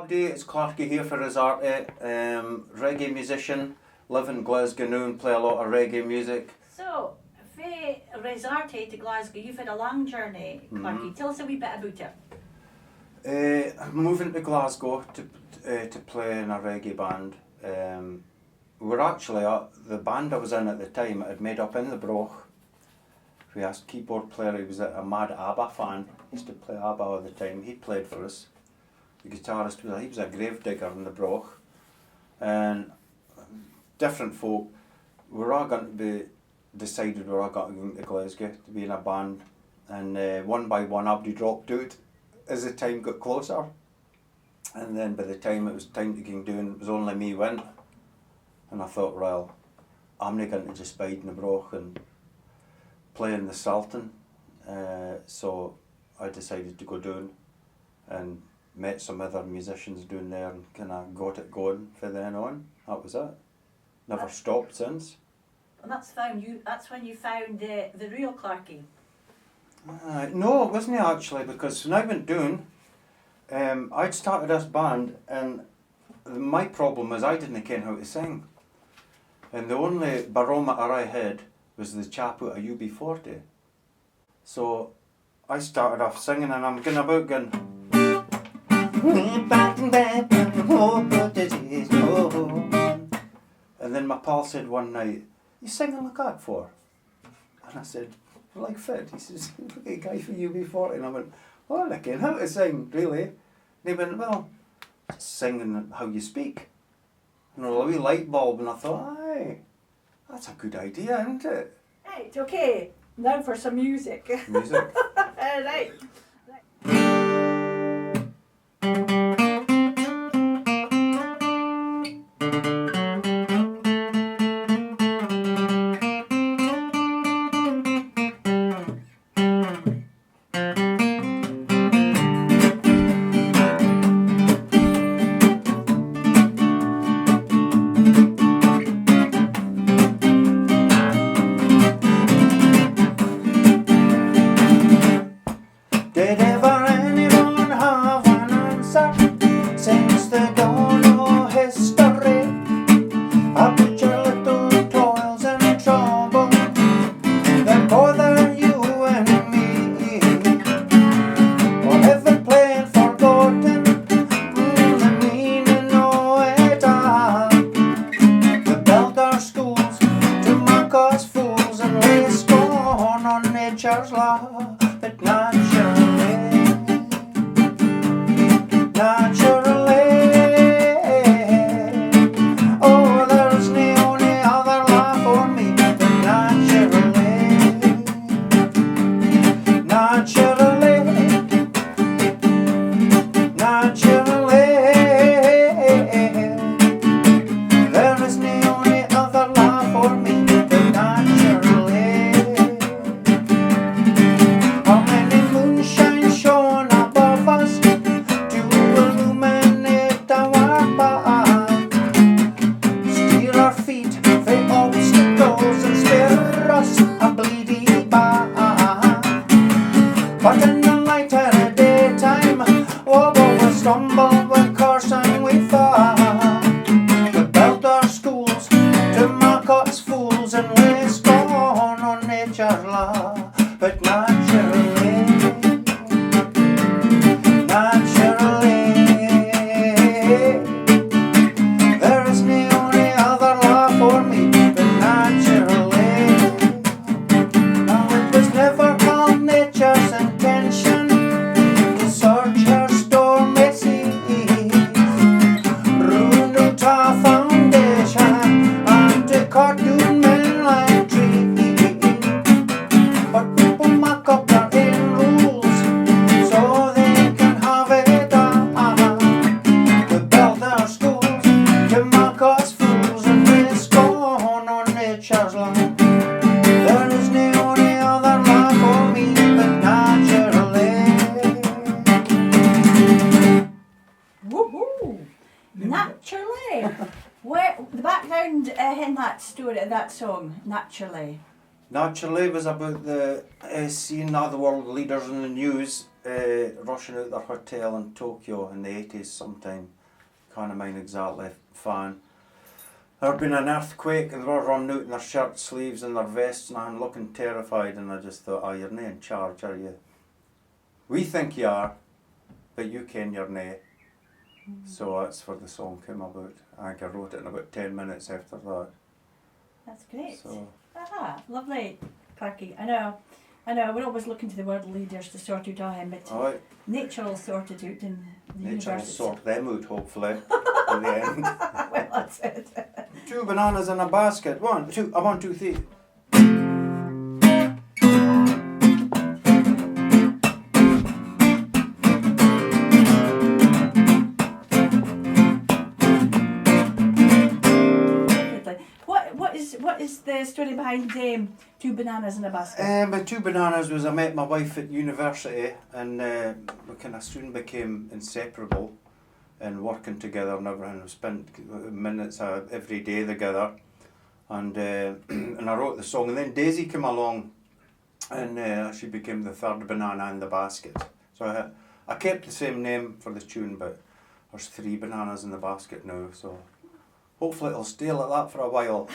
Abdi, it's Clarky here for Resarte, reggae musician, live in Glasgow now and play a lot of reggae music. So, from Resarte to Glasgow, you've had a long journey, Clarky. Tell us a wee bit about it. I'm moving to Glasgow to play in a reggae band. We're actually, the band I was in at the time, had made up in the Broch. We asked keyboard player, he was a mad ABBA fan, he used to play ABBA all the time, he played for us. The guitarist, he was a grave digger in the Broch. And different folk, we're all going to be decided we're all going to go to Glasgow to be in a band. And one by one, Abdi dropped out as the time got closer. And then by the time it was time to go down, it was only me went. And I thought, well, I'm not going to just bide in the Broch and play in the Sultan. So I decided to go down and met some other musicians down there and kind of got it going from then on. That was it. Never stopped since. And that's when you found the real Clarky. No, it wasn't actually, because when I went down, I'd started this band and my problem was I didn't ken how to sing. And the only barometer I had was the chap out of UB40. So I started off singing and I'm going about going and then my pal said one night, "You singing like that for?" And I said, "Like fit." He says, "Look at a guy from UB40." And I went, "Well, I ken how to sing, really." And he went, "Well, just singing how you speak." And a wee light bulb, and I thought, aye, that's a good idea, isn't it? Right, okay. Now for some music. Music. Right. Did ever anyone have an answer since the dawn of history about your little toils and trouble that bother you and me? Or have they plain forgotten the meaning of it all? They built our schools to mock us fools and lay scorn on nature's law, but oh, there's no other law for me but naturally, there is no other law for me but naturally. How many moonshine shone above us to illuminate our path, steer our feet for obstacles and spare us a bleedy path. But in the light of the daytime, we stumble, we curse and we fall. We built our schools to mock us fools and lay scorn on nature's law, but naturally, there is no other law for me but naturally. Now it was never all nature's intention to search her stormy seas, ruin out our foundation and to cut down men like trees. But people mock up their own rules so they can have it all. We built their schools to mock us fools and lay scorn on nature's law. There is no other law for me but naturally. Woohoo! Naturally. Where the background in that story, that song, Naturally. Naturally was about the seeing other world leaders in the news rushing out their hotel in Tokyo in the 80s sometime. Can't mind exactly, fan. There had been an earthquake and they were running out in their shirt sleeves and their vests and I'm looking terrified, and I just thought, oh, you're not in charge, are you? We think you are, but you ken you're not. So that's where the song came about. I think I wrote it in about 10 minutes after that. That's great. So. Lovely, Clarky. I know, we're always looking to the world leaders to sort out our but nature will sort it out in the universe. Nature will sort them out, hopefully, in the end. Well, that's it. 2 bananas in a basket. 1, 2, 1, 2, 3. What is the story behind 2 bananas in a basket? My 2 bananas was I met my wife at university, and we kind of soon became inseparable and working together and everything. We spent minutes every day together, and and I wrote the song, and then Daisy came along and she became the 3rd banana in the basket. So I kept the same name for the tune, but there's 3 bananas in the basket now, so hopefully it'll stay like that for a while.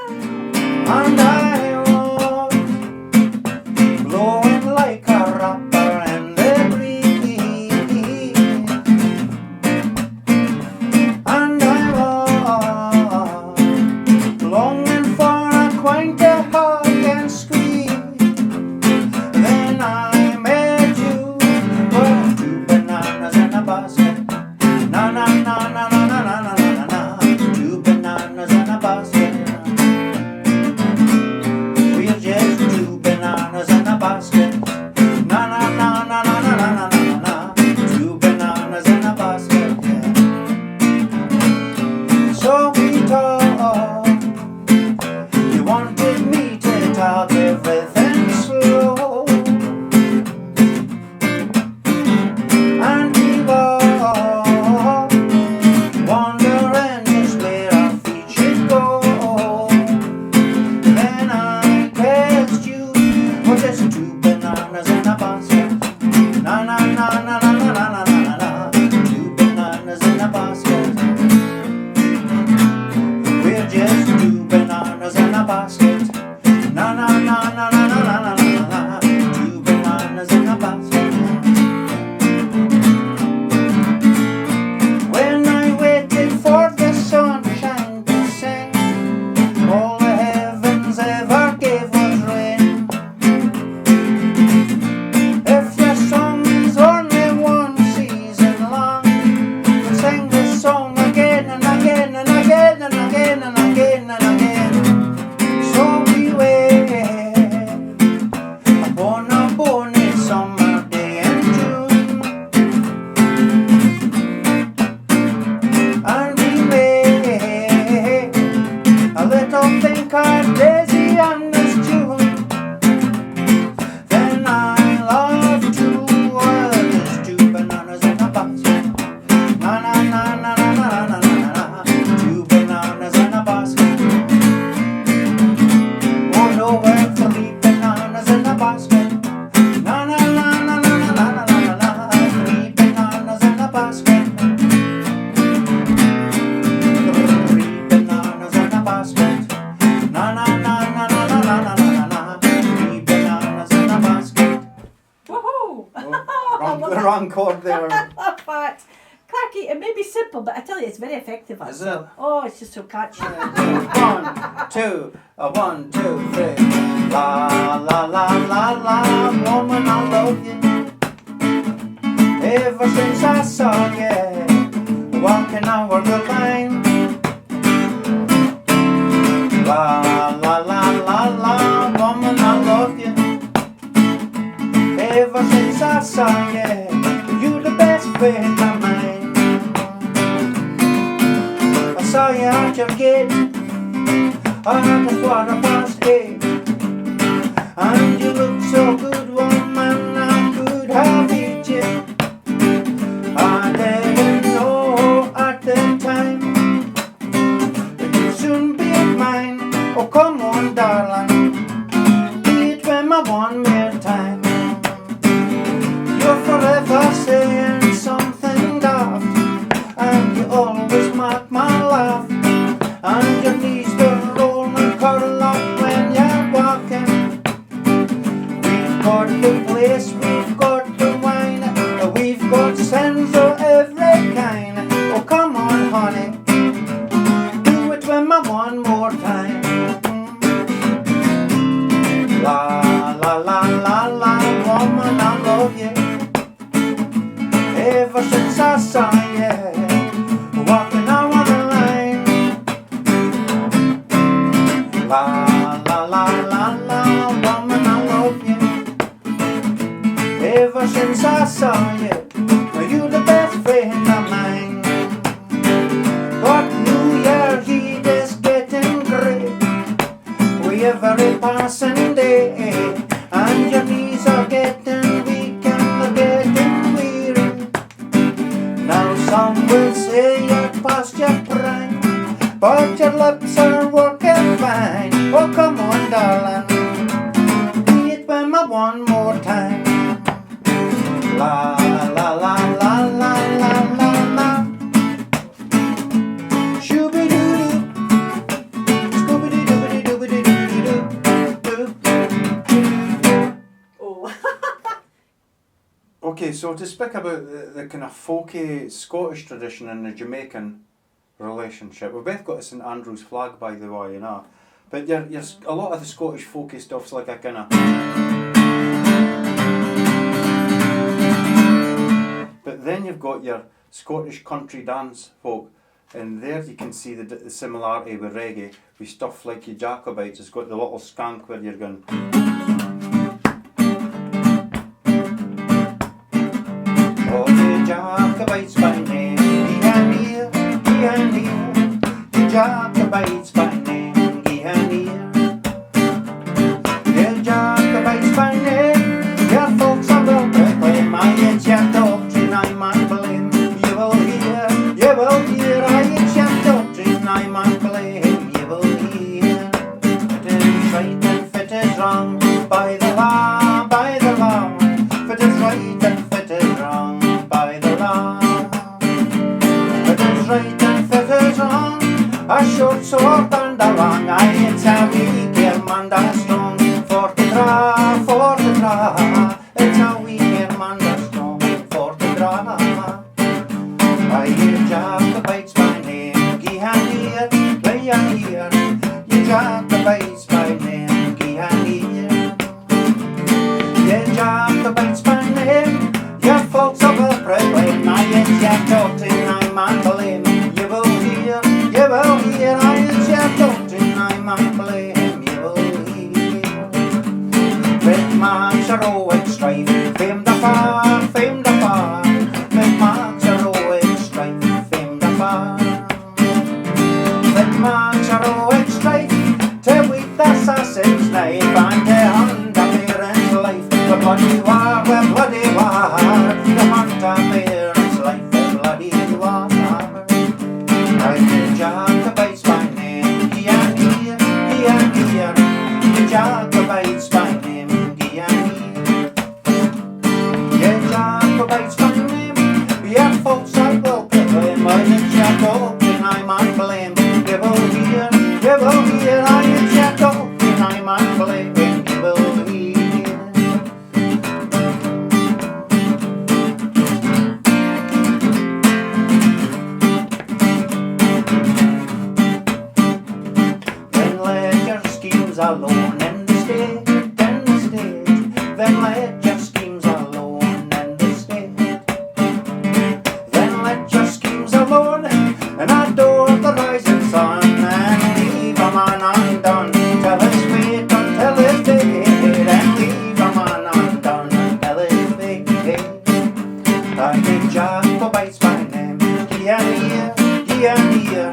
And I was blowing like a rapper in the breeze, and I was longing for a quaint hug and squeeze. Then I met you, with 2 bananas in a basket. Na na na na na na na na na na. 2 bananas in a basket. We're just 2 bananas in a basket. Na na na na na na na na na na. 2 bananas in a basket. Yeah. So we talked. You wanted me to talk everything slow, and we walked, wondering just where our feet should go. Then I text you, we're just 2 bananas in a basket. Na na na na na na na na na na. 2 bananas in a basket. We're just 2 bananas in a basket. Na na na na na na na na na. 2 bananas in a basket. When I waited for the sunshine to sing, all the heavens ever gave was rain. If your song is only 1 season long, we'll sing this song again and again and again and again and again and again. So we wait upon a bonny summer day in June, and we made a little thing called Daisy and this tune. Then I love to there's 2 bananas in a basket. Na na na na na na na na na. 2 bananas in a basket. Oh no, we're 3 bananas in a basket. Na na na na na na na na na na. 3 bananas in a basket. 3 bananas in a basket. Na na na na na na na na na na. 3 bananas in a basket. Woohoo! Wrong chord there. But Clarky, it may be simple, but I tell you, it's very effective. Is it? Oh, it's just so catchy. 1, 2, 1, 2, 3. La la la la la, woman, I love you. Ever since I saw you walking over the line. La la la la la, woman, I love you. Ever since I saw you, you the best friend of mine. I saw you at your gate at the 8:15, and you look so good, woman, I could have eat you. I didn't know at the time that you'd soon be mine. Oh, come on, darling, be it when my 1 more time. You're forever got the place, we've got the wine, we've got scents of every kind. Oh, come on, honey, do it with me one more time. La la la la la, woman, I love you. Ever since I saw you walking on the line. La la la la la, woman, I love you. Ever since I saw you, you're the best friend of mine. But New Year Eve is getting great with every passing day, and your knees are getting weak and they're getting weary. Now some will say you're past your prime, but your lips are working fine. Oh, come on, darling, do it with me one more time. La la la la la la la la. Shooby-doo-doo, scooby-doo-doo-doo-doo-doo-doo. Oh. Okay, so to speak about the kind of folky Scottish tradition and the Jamaican relationship, we've both got a St Andrew's flag, by the way, you know. But you're a lot of the Scottish folky stuff's like a kind of... But then you've got your Scottish country dance folk, and there you can see the similarity with reggae, with stuff like your Jacobites. It's got the little skank where you're going... Oh, the Jacobites by name, he and here, the Jacobites by name, he and here. The Jacobites by name, your folks are well proclaim, it's your doctrine I man blame. You will hear, it's your doctrine I man blame. You will hear, it is right and it is wrong, by the law, by the law. If it is right and if it is wrong, by the law. If it is right and if it is wrong, a short sword and a long. It's a weak man that's strong, for to draw, for to draw. It's a weak man that's strong, for to draw. I hear Jacobites by name, gie and here, lay and here. You Jacobites by name, gie and here. You Jacobites by name, your folks are well proclaim. It's your doctrine I man blame. You will hear, it's your doctrine I man blame. You will hear. With Mark's heroic strife, famed afar, famed afar. With Mark's heroic strife, famed afar. With Mark's heroic strife, to weep the assassin's knife, and to hunt a parent's life. The bloody war, the bloody war. The hunt a parent's life, the bloody war. I hear Jacobites by name, gie and here, gie and here. The Jacobites by name, gie and here. Yeah, Jacobites by name, your folks I will proclaim. It's your doctrine I man blame. You will hear, it's your doctrine I man blame. You will hear. Then let your schemes alone in the state, in the state. Then let your schemes alone in the state. Then let your schemes alone and adore the rising sun, and leave a man undone till his fate, until his day, and leave a man undone until his fate. I think Jacobites by name, gie and here,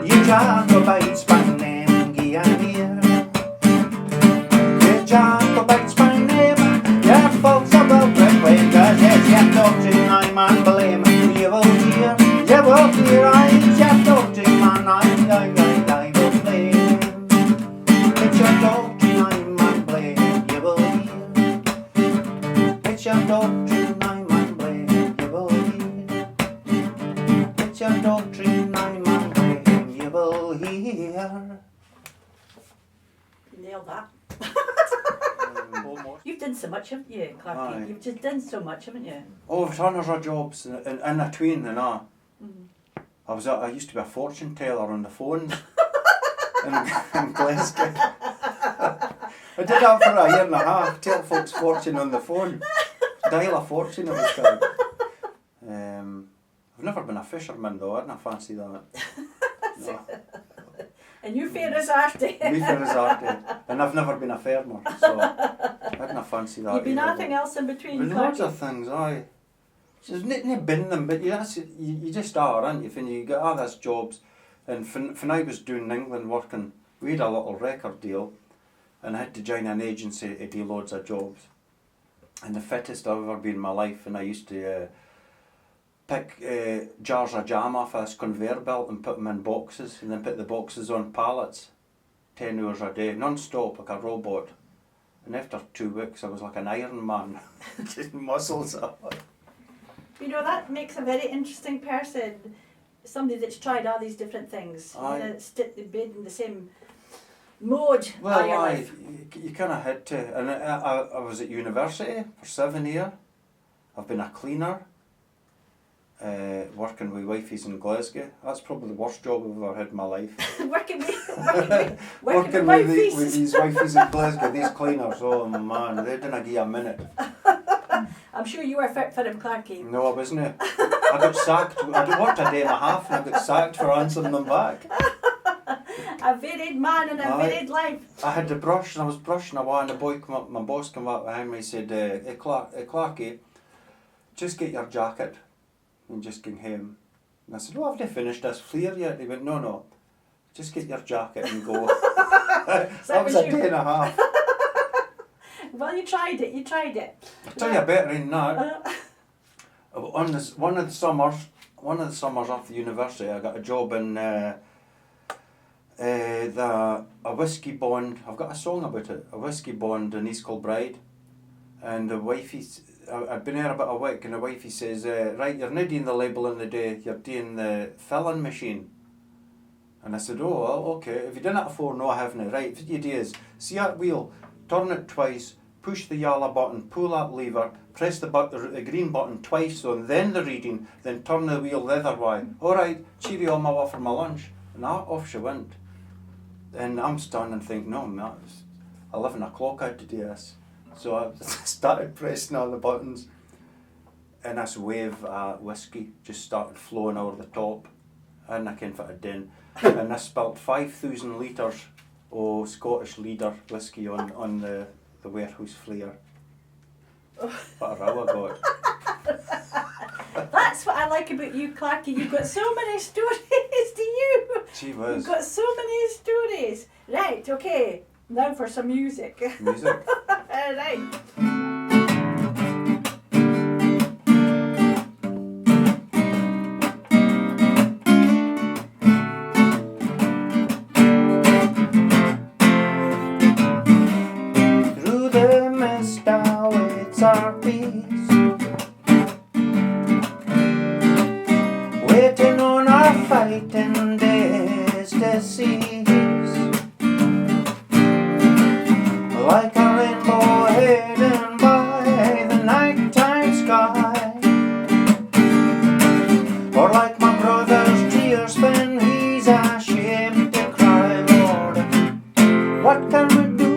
you Jacobites by name, gie and here. You Jacobites by name, your folks are well proclaimed, 'cause it's your doctrine I man blame. You will hear, it's your doctrine man I will blame. It's your doctrine I man blame. You will hear, it's your doctrine I man blame. You will hear, it's your doctrine I man blame. You will hear. Nailed that. You've done so much, haven't you, Clarky? Aye. You've just done so much, haven't you? Oh, I've done hundreds of jobs in between and all. Mm. I used to be a fortune teller on the phones in Glasgow. I did that for a year and a half, tell folks fortune on the phone. Dial a fortune it was called. I've never been a fisherman though, I didn't fancy that. No. And you fair as arty. Me fair as arty. And I've never been a farmer, so I didn't fancy that. You've been either, nothing else in between, but loads Clarky? of things, aye. There's not been them, but you just are, aren't you? When you get all these jobs, and when I was doing in England working, we had a little record deal, and I had to join an agency to do loads of jobs. And the fittest I've ever been in my life, and I used to pick jars of jam off this conveyor belt and put them in boxes, and then put the boxes on pallets, 10 hours a day, non-stop, like a robot. And after 2 weeks, I was like an Iron Man, just muscles up. You know, that makes a very interesting person, somebody that's tried all these different things. Aye. That's been in the same mode all Well, your aye, life. you kind of had to. And I was at university for 7 years. I've been a cleaner, working with wifeys in Glasgow. That's probably the worst job I've ever had in my life. working with Working with these wifeys in Glasgow, these cleaners, oh man, they didn't give you a minute. I'm sure you were fit for him, Clarky. No, I wasn't. I got sacked. I worked a day and a half and I got sacked for answering them back. A varied man and a Aye. varied life. I had the brush and I was brushing away and the boy come up, my boss came up behind me and said, hey Clarky, just get your jacket and just get home. And I said, oh, I've not finished this flare yet. He went, no, just get your jacket and go. That was a day and a half. Well, you tried it. I'll tell you better than that. One of the summers after university, I got a job in a whiskey bond. I've got a song about it. A whiskey bond in East Kilbride, and the wifey. I'd been there about a week, and the wifey says, "Right, you're not doing the labelling the day. You're doing the filling machine." And I said, "Oh, well, okay. If you done it before, no, I haven't. Right, what you do is see that wheel, turn it twice." Push the yellow button, pull that lever, press the green button twice on, then the reading, then turn the wheel the other way. Alright, cheerio, I'm away for my lunch. And off she went. And I'm standing thinking, no, man, it's 11 o'clock out to do this. So I started pressing all the buttons, and this wave of whiskey just started flowing over the top. And I came for a den. And I spilt 5,000 litres of Scottish leader whiskey on the warehouse flare. What a row I got. That's what I like about you, Clarky. You've got so many stories, do you? Gee whiz. You've got so many stories. Right, okay. Now for some music. Music. Right. Our peace, waiting on our fighting days to cease, like a rainbow hidden by the nighttime sky, or like my brother's tears when he's ashamed to cry. Lord, what can we do?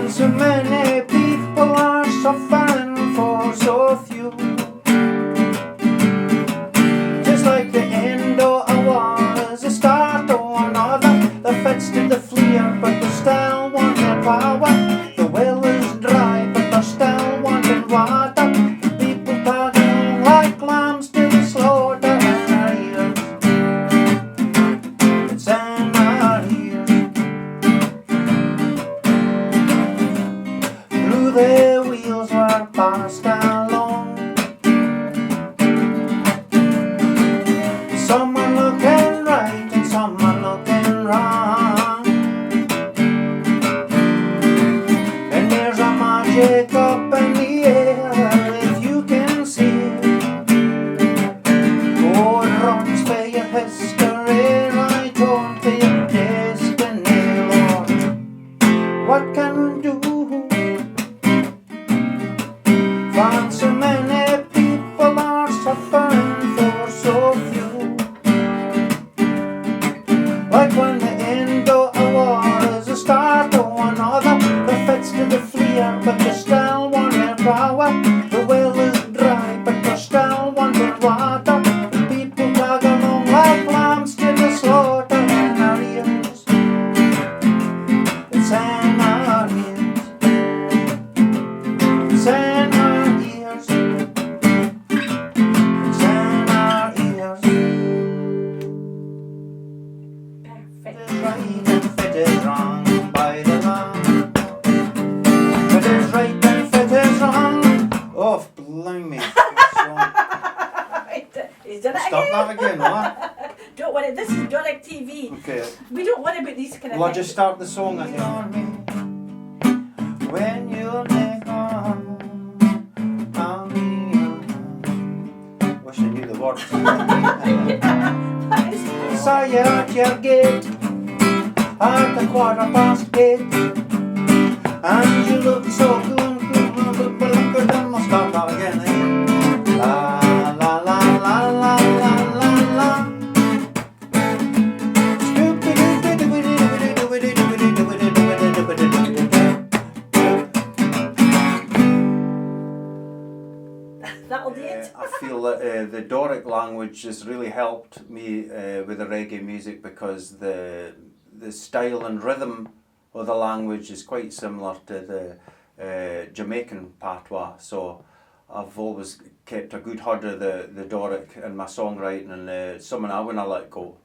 So many people are suffering for so few. Just like the end of a war is the start of another. The fits to the flare, but they still want their power. The well is dry, but they're still wanting water. People talking like lambs to the slaughter in our ears. It's in our ears. The wheels were passed along. Some are looking right and some are looking wrong. And there's a magic up in the air if you can see it. Oh, it runs for your history right on to your destiny, Lord. What can can do. For so many people are suffering for so few. Like when the end of a war is the start of another. The fits to the fleer, but they still want their power. The well is dry, but they still want their water. The people tag along like lambs to the slaughter. In our ears, it's in our ears, it's in our ears, it's in our ears. Perfect. It is right and fit is wrong by the law. It is right and fit is wrong. Oh, blimey. He's done it Stop again. that again, what? Don't worry, this is Doric TV. Okay. We don't worry about these kind of Well, I'll things. just start the song again. When you make on me, wish I knew the words. That is Saw you at your gate at the 8:15, and you look so good, good, I'll start that again. La la la la la la la la. that'll do it. I feel that the Doric language has really helped me with the reggae music, because the style and rhythm of the language is quite similar to the Jamaican patois. So I've always kept a good hold of the Doric in my songwriting, and something I wouldn't let go.